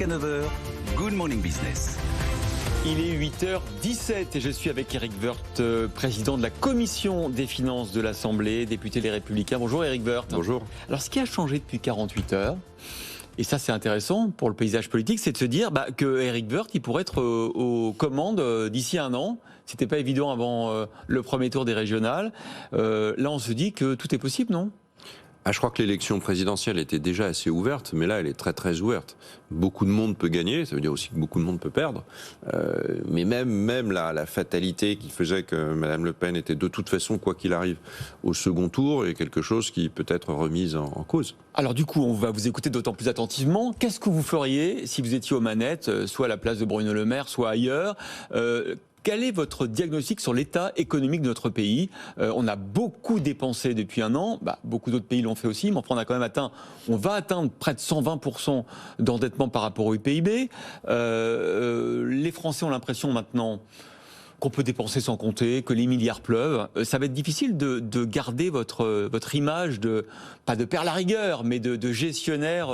Jusqu'à 9h, Good Morning Business. Il est 8h17 et je suis avec Éric Woerth, président de la Commission des finances de l'Assemblée, député Les Républicains. Bonjour Éric Woerth. Bonjour. Alors ce qui a changé depuis 48 heures, et ça c'est intéressant pour le paysage politique, c'est de se dire que Éric Woerth il pourrait être aux commandes d'ici un an. C'était pas évident avant le premier tour des régionales. Là on se dit que tout est possible, non ? Je crois que l'élection présidentielle était déjà assez ouverte, mais là, elle est très très ouverte. Beaucoup de monde peut gagner, ça veut dire aussi que beaucoup de monde peut perdre. Mais même la fatalité qui faisait que Mme Le Pen était de toute façon, quoi qu'il arrive, au second tour, est quelque chose qui peut être remise en cause. Alors du coup, on va vous écouter d'autant plus attentivement. Qu'est-ce que vous feriez si vous étiez aux manettes, soit à la place de Bruno Le Maire, soit ailleurs ? Quel est votre diagnostic sur l'état économique de notre pays ? On a beaucoup dépensé depuis un an, beaucoup d'autres pays l'ont fait aussi, mais enfin on va atteindre près de 120% d'endettement par rapport au PIB. Les Français ont l'impression maintenant qu'on peut dépenser sans compter, que les milliards pleuvent. Ça va être difficile de garder votre image pas de père la rigueur, mais de gestionnaire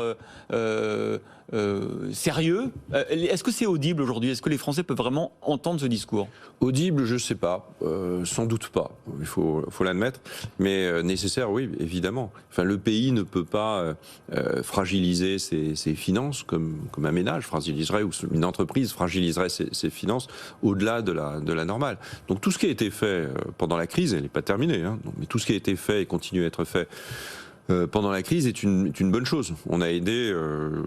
sérieux. Est-ce que c'est audible aujourd'hui ? Est-ce que les Français peuvent vraiment entendre ce discours ? Audible, je ne sais pas. Sans doute pas. Il faut l'admettre. Mais nécessaire, oui, évidemment. Enfin, le pays ne peut pas fragiliser ses finances comme un ménage fragiliserait, ou une entreprise fragiliserait ses finances au-delà de la normale. Donc tout ce qui a été fait pendant la crise, elle n'est pas terminée, mais tout ce qui a été fait et continue à être fait pendant la crise est une bonne chose. On a aidé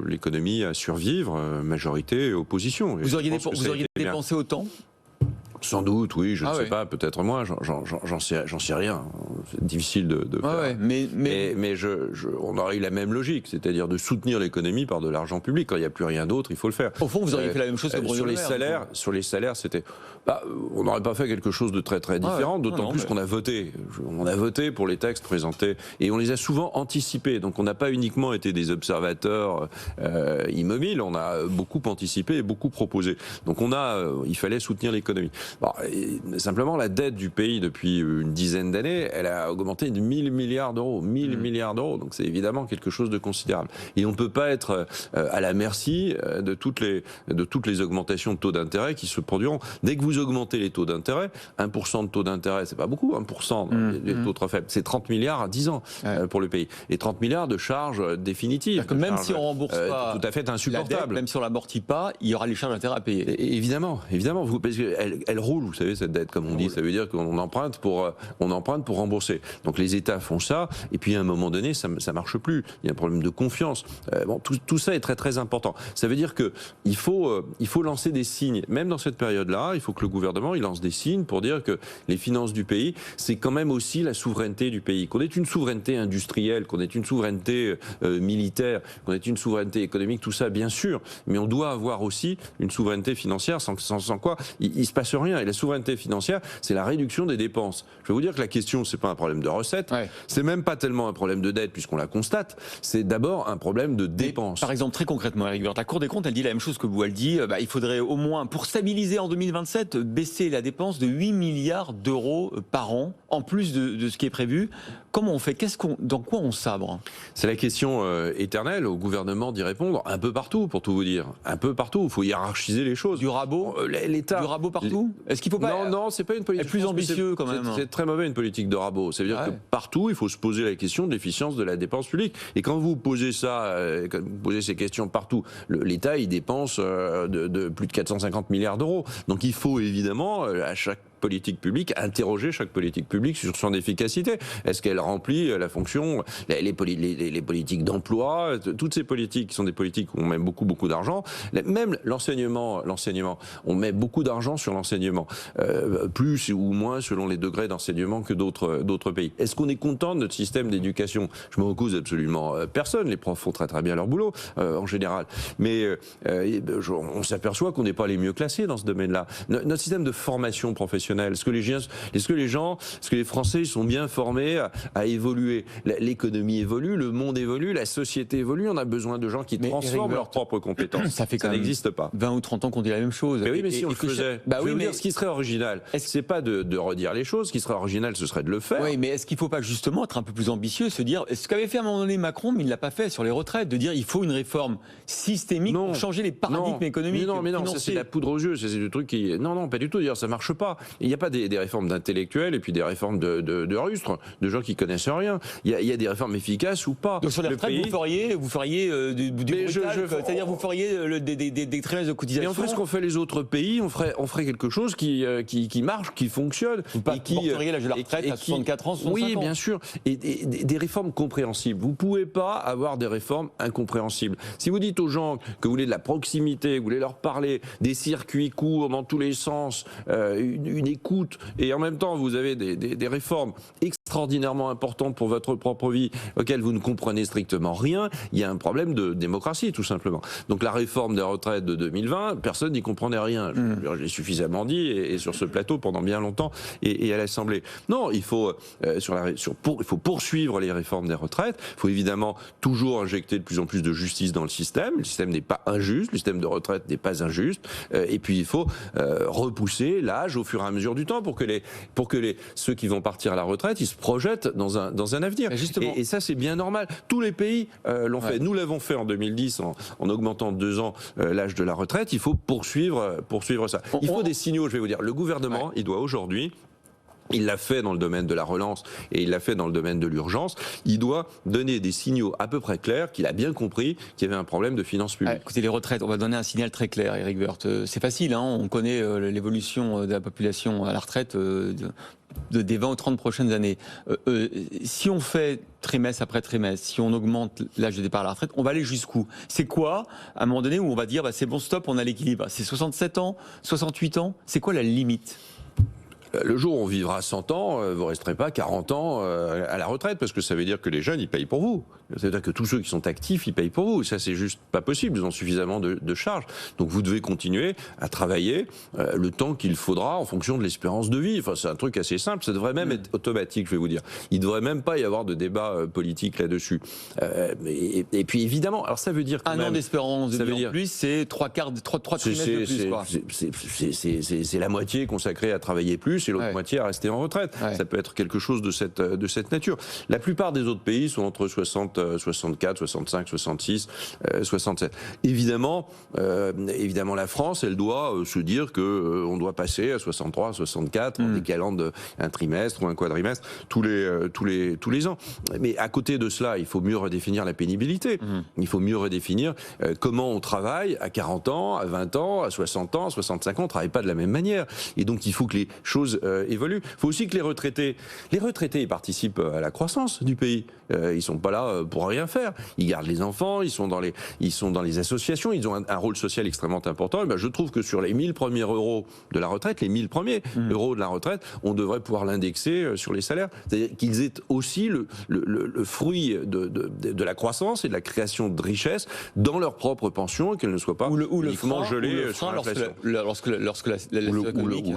l'économie à survivre, majorité et opposition. Vous auriez dépensé autant ? Sans doute, oui, je ne sais pas, peut-être moins, j'en sais rien. C'est difficile de faire. Mais on aurait eu la même logique, c'est-à-dire de soutenir l'économie par de l'argent public. Quand il n'y a plus rien d'autre, il faut le faire. Au fond, vous auriez fait la même chose que Bruno Le Maire. Sur les salaires, c'était... on n'aurait pas fait quelque chose de très très différent, d'autant plus qu'on a voté. On a voté pour les textes présentés, et on les a souvent anticipés. Donc on n'a pas uniquement été des observateurs immobiles, on a beaucoup anticipé et beaucoup proposé. Donc il fallait soutenir l'économie. Simplement, la dette du pays depuis une dizaine d'années, elle a augmenté de 1000 milliards d'euros. 1000 milliards d'euros, donc c'est évidemment quelque chose de considérable. Et on ne peut pas être à la merci de toutes les augmentations de taux d'intérêt qui se produiront. Dès que vous augmentez les taux d'intérêt, 1% de taux d'intérêt, c'est pas beaucoup, 1% des taux très faibles. C'est 30 milliards à 10 ans pour le pays. Et 30 milliards de charges définitives. Même si on rembourse pas tout à fait insupportable. La dette, même si on l'amortit pas, il y aura les charges d'intérêt à payer. Et évidemment, parce qu'elle roule, vous savez, cette dette, comme on dit. Ça veut dire qu'on emprunte pour rembourser. Donc les États font ça, et puis à un moment donné, ça marche plus. Il y a un problème de confiance. Tout ça est très très important. Ça veut dire que il faut lancer des signes. Même dans cette période-là, il faut que le gouvernement il lance des signes pour dire que les finances du pays, c'est quand même aussi la souveraineté du pays. Qu'on ait une souveraineté industrielle, qu'on ait une souveraineté militaire, qu'on ait une souveraineté économique, tout ça, bien sûr. Mais on doit avoir aussi une souveraineté financière, sans quoi il se passe rien. Et la souveraineté financière, c'est la réduction des dépenses. Je vais vous dire que la question, c'est pas un problème de recettes, c'est même pas tellement un problème de dette, puisqu'on la constate, c'est d'abord un problème de dépenses. Par exemple, très concrètement, Éric Woerth, la Cour des comptes, elle dit la même chose que vous. Elle dit il faudrait au moins, pour stabiliser en 2027, baisser la dépense de 8 milliards d'euros par an, en plus de ce qui est prévu. Comment on fait ? Dans quoi on sabre ? C'est la question éternelle, au gouvernement d'y répondre, un peu partout, pour tout vous dire. Un peu partout, il faut hiérarchiser les choses. Du rabot ? L'État. Du rabot partout ? Est-ce qu'il faut pas... Non, c'est pas une politique... Être plus ambitieux, quand même. C'est très mauvais, une politique de rabot. Ça veut dire que partout, il faut se poser la question de l'efficience de la dépense publique. Et quand vous posez quand vous posez ces questions partout, l'État, il dépense de plus de 450 milliards d'euros. Donc il faut évidemment, à chaque politique publique, interroger chaque politique publique sur son efficacité. Est-ce qu'elle remplit la fonction, les politiques d'emploi, toutes ces politiques qui sont des politiques où on met beaucoup, beaucoup d'argent. Même l'enseignement, on met beaucoup d'argent sur l'enseignement, plus ou moins selon les degrés d'enseignement que d'autres pays. Est-ce qu'on est content de notre système d'éducation ? Je me recuse absolument personne. Les profs font très très bien leur boulot, en général. Mais on s'aperçoit qu'on n'est pas les mieux classés dans ce domaine-là. Notre système de formation professionnelle générationnel? Est-ce que les Français sont bien formés à évoluer? L'économie évolue, le monde évolue, la société évolue. On a besoin de gens qui transforment leurs propres compétences. Ça n'existe pas. 20 ou 30 ans qu'on dit la même chose. Mais oui, mais si on le faisait. Je vais vous dire, ce qui serait original, c'est pas de redire les choses. Ce qui serait original, ce serait de le faire. Oui, mais est-ce qu'il ne faut pas justement être un peu plus ambitieux, se dire, ce qu'avait fait à un moment donné Macron, mais il ne l'a pas fait sur les retraites, de dire il faut une réforme systémique pour changer les paradigmes économiques. Mais non, ça c'est la poudre aux yeux, c'est du truc qui... Non, pas du tout, d'ailleurs ça marche pas. Il n'y a pas des réformes d'intellectuels et puis des réformes de rustres, de gens qui connaissent rien. Il y a des réformes efficaces ou pas. Donc sur les retraites, vous feriez du brutal, c'est-à-dire vous feriez des trimestres de cotisation. Mais on ferait ce qu'ont fait les autres pays, on ferait quelque chose qui marche, qui fonctionne. Vous porteriez l'âge de la retraite à 64 ans, 65 ans. Oui, bien sûr. Et des réformes compréhensibles. Vous ne pouvez pas avoir des réformes incompréhensibles. Si vous dites aux gens que vous voulez de la proximité, que vous voulez leur parler des circuits courts dans tous les sens, une écoute, et en même temps vous avez des réformes extraordinairement importantes pour votre propre vie, auxquelles vous ne comprenez strictement rien, il y a un problème de démocratie, tout simplement. Donc la réforme des retraites de 2020, personne n'y comprenait rien. Je l'ai suffisamment dit, et sur ce plateau pendant bien longtemps, et à l'Assemblée. Non, il faut poursuivre les réformes des retraites. Il faut évidemment toujours injecter de plus en plus de justice dans le système. Le système n'est pas injuste, le système de retraite n'est pas injuste. Et puis il faut repousser l'âge au fur et à mesure du temps pour que ceux qui vont partir à la retraite, ils se projettent dans un avenir. Et ça, c'est bien normal. Tous les pays l'ont fait. Nous l'avons fait en 2010 en augmentant de 2 ans l'âge de la retraite. Il faut poursuivre ça. Il faut des signaux, je vais vous dire. Le gouvernement, il doit aujourd'hui... Il l'a fait dans le domaine de la relance et il l'a fait dans le domaine de l'urgence. Il doit donner des signaux à peu près clairs qu'il a bien compris qu'il y avait un problème de finances publiques. Écoutez, les retraites, on va donner un signal très clair, Éric Woerth. C'est facile, hein, on connaît l'évolution de la population à la retraite des 20 ou 30 prochaines années. Si on fait trimestre après trimestre, si on augmente l'âge de départ à la retraite, on va aller jusqu'où? C'est quoi, à un moment donné, où on va dire c'est bon, stop, on a l'équilibre? C'est 67 ans, 68 ans? C'est quoi la limite? Le jour où on vivra 100 ans, vous ne resterez pas 40 ans à la retraite, parce que ça veut dire que les jeunes, ils payent pour vous. C'est-à-dire que tous ceux qui sont actifs, ils payent pour vous. Ça, c'est juste pas possible. Ils ont suffisamment de charges. Donc, vous devez continuer à travailler le temps qu'il faudra en fonction de l'espérance de vie. Enfin, c'est un truc assez simple. Ça devrait même être automatique, je vais vous dire. Il ne devrait même pas y avoir de débat politique là-dessus. Et puis, évidemment, alors ça veut dire quand même... Un an d'espérance de vie en plus, c'est 3 trimestres de plus. C'est la moitié consacrée à travailler plus et l'autre moitié à rester en retraite. Ça peut être quelque chose de cette nature. La plupart des autres pays sont entre 64, 65, 66, 67. Évidemment, la France, elle doit se dire que on doit passer à 63, 64 en décalant un trimestre ou un quadrimestre tous les ans. Mais à côté de cela, il faut mieux redéfinir la pénibilité. Il faut mieux redéfinir comment on travaille à 40 ans, à 20 ans, à 60 ans, à 65 ans. On ne travaille pas de la même manière. Et donc, il faut que les choses évoluent. Il faut aussi que les retraités, ils participent à la croissance du pays. Ils sont pas là pour rien faire. Ils gardent les enfants, ils sont dans les associations, ils ont un rôle social extrêmement important. Et ben, je trouve que sur les 1000 premiers euros de la retraite, les 1000 premiers euros de la retraite, on devrait pouvoir l'indexer sur les salaires. C'est-à-dire qu'ils aient aussi le fruit de la croissance et de la création de richesse dans leur propre pension et qu'elles ne soient pas uniquement gelées sur l'inflation.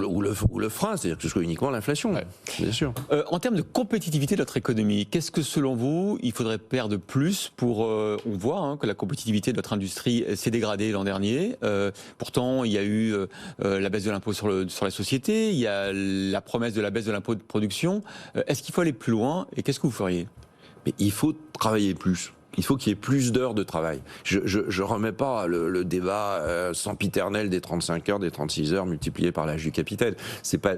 Ou le frein, c'est-à-dire que ce soit uniquement l'inflation, bien sûr. En termes de compétitivité de notre économie, qu'est-ce que selon vous, il faudrait perdre plus pour... on voit que la compétitivité de notre industrie s'est dégradée l'an dernier. Pourtant, il y a eu la baisse de l'impôt sur la société, il y a la promesse de la baisse de l'impôt de production. Est-ce qu'il faut aller plus loin et qu'est-ce que vous feriez? Mais il faut travailler plus. Il faut qu'il y ait plus d'heures de travail. Je remets pas le débat sempiternel des 35 heures, des 36 heures multipliées par l'âge du capital. C'est à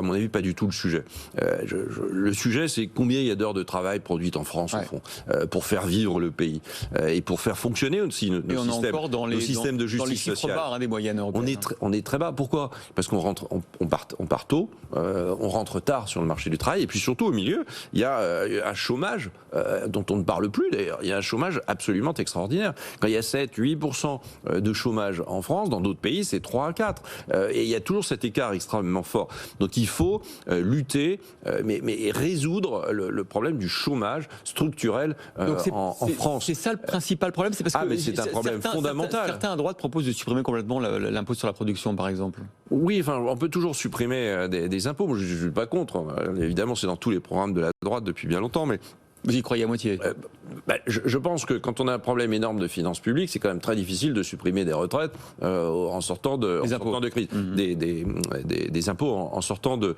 mon avis pas du tout le sujet. Le sujet, c'est combien il y a d'heures de travail produites en France au fond pour faire vivre le pays et pour faire fonctionner aussi nos systèmes de justice sociale. Bas, des moyennes européennes. On est très bas. Pourquoi? Parce qu'on part tôt, on rentre tard sur le marché du travail et puis surtout au milieu, il y a un chômage dont on ne parle plus d'ailleurs. il y a un chômage absolument extraordinaire. Quand il y a 7-8% de chômage en France, dans d'autres pays, c'est 3 à 4. Et il y a toujours cet écart extrêmement fort. Donc il faut lutter, mais résoudre le problème du chômage structurel en France. C'est ça le principal problème, c'est parce que mais c'est un problème fondamental. Certains à droite proposent de supprimer complètement l'impôt sur la production, par exemple. Oui, enfin, on peut toujours supprimer des impôts. Moi, je ne suis pas contre. Évidemment, c'est dans tous les programmes de la droite depuis bien longtemps, mais vous y croyez à moitié? Je pense que quand on a un problème énorme de finances publiques, c'est quand même très difficile de supprimer des retraites en sortant de crise, des impôts en sortant de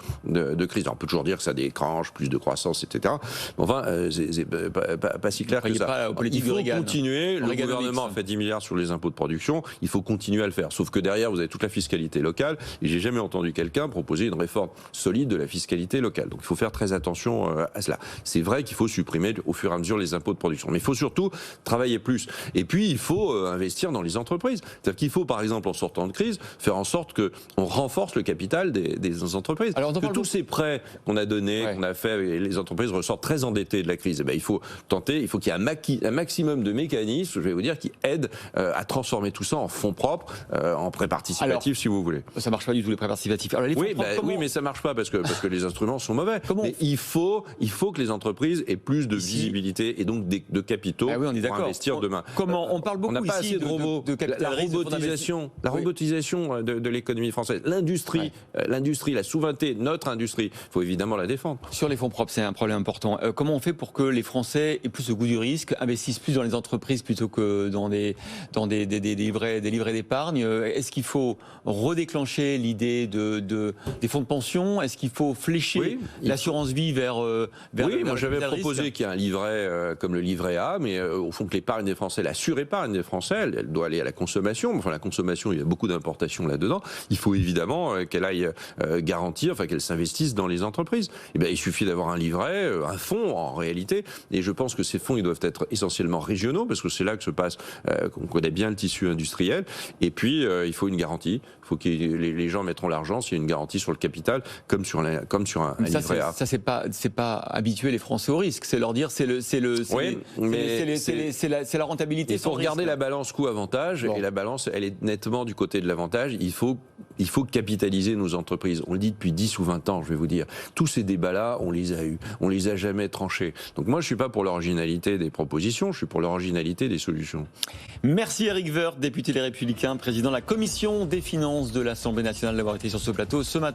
crise. Alors, on peut toujours dire que ça déclenche plus de croissance, etc. Mais enfin, c'est pas si clair que ça. Il faut continuer. Le gouvernement a fait 10 milliards sur les impôts de production. Il faut continuer à le faire. Sauf que derrière, vous avez toute la fiscalité locale. Et j'ai jamais entendu quelqu'un proposer une réforme solide de la fiscalité locale. Donc, il faut faire très attention à cela. C'est vrai qu'il faut supprimer au fur et à mesure les impôts de production. Mais il faut surtout travailler plus. Et puis, il faut investir dans les entreprises. C'est-à-dire qu'il faut, par exemple, en sortant de crise, faire en sorte qu'on renforce le capital des entreprises. Alors, que tous ces prêts qu'on a donnés, qu'on a fait, et les entreprises ressortent très endettées de la crise. Il faut tenter, il faut qu'il y ait un maximum de mécanismes, je vais vous dire, qui aident à transformer tout ça en fonds propres, en prêts participatifs, si vous voulez. Ça marche pas du tout, les prêts participatifs. Alors, oui, mais ça marche pas parce que les instruments sont mauvais. Mais il faut que les entreprises aient plus de visibilité et donc de capitaux pour investir demain. On parle beaucoup ici la robotisation de l'économie française, l'industrie, la souveraineté, notre industrie, il faut évidemment la défendre. Sur les fonds propres, c'est un problème important. Comment on fait pour que les Français aient plus le goût du risque, investissent plus dans les entreprises plutôt que dans des livrets d'épargne? Est-ce qu'il faut redéclencher l'idée des fonds de pension? Est-ce qu'il faut flécher l'assurance vie vers moi j'avais proposé qu'il y ait un livret comme le livret A, mais au fond que l'épargne des Français, la surépargne des Français, elle doit aller à la consommation. Enfin, la consommation, il y a beaucoup d'importations là-dedans. Il faut évidemment qu'elle aille garantir, qu'elle s'investisse dans les entreprises. Et bien, il suffit d'avoir un livret, un fonds en réalité. Et je pense que ces fonds, ils doivent être essentiellement régionaux, parce que c'est là que se passe, qu'on connaît bien le tissu industriel. Et puis, il faut une garantie. Il faut que les gens mettront l'argent s'il y a une garantie sur le capital, comme sur un livret A. Ça, c'est pas habituer les Français au risque. C'est leur dire, c'est la rentabilité. Il faut regarder la balance coût-avantage, et la balance, elle est nettement du côté de l'avantage. Il faut capitaliser nos entreprises. On le dit depuis 10 ou 20 ans, je vais vous dire. Tous ces débats-là, on les a eus. On les a jamais tranchés. Donc moi, je suis pas pour l'originalité des propositions, je suis pour l'originalité des solutions. Merci Éric Woerth, député Les Républicains, président de la Commission des finances de l'Assemblée nationale, d'avoir été sur ce plateau ce matin.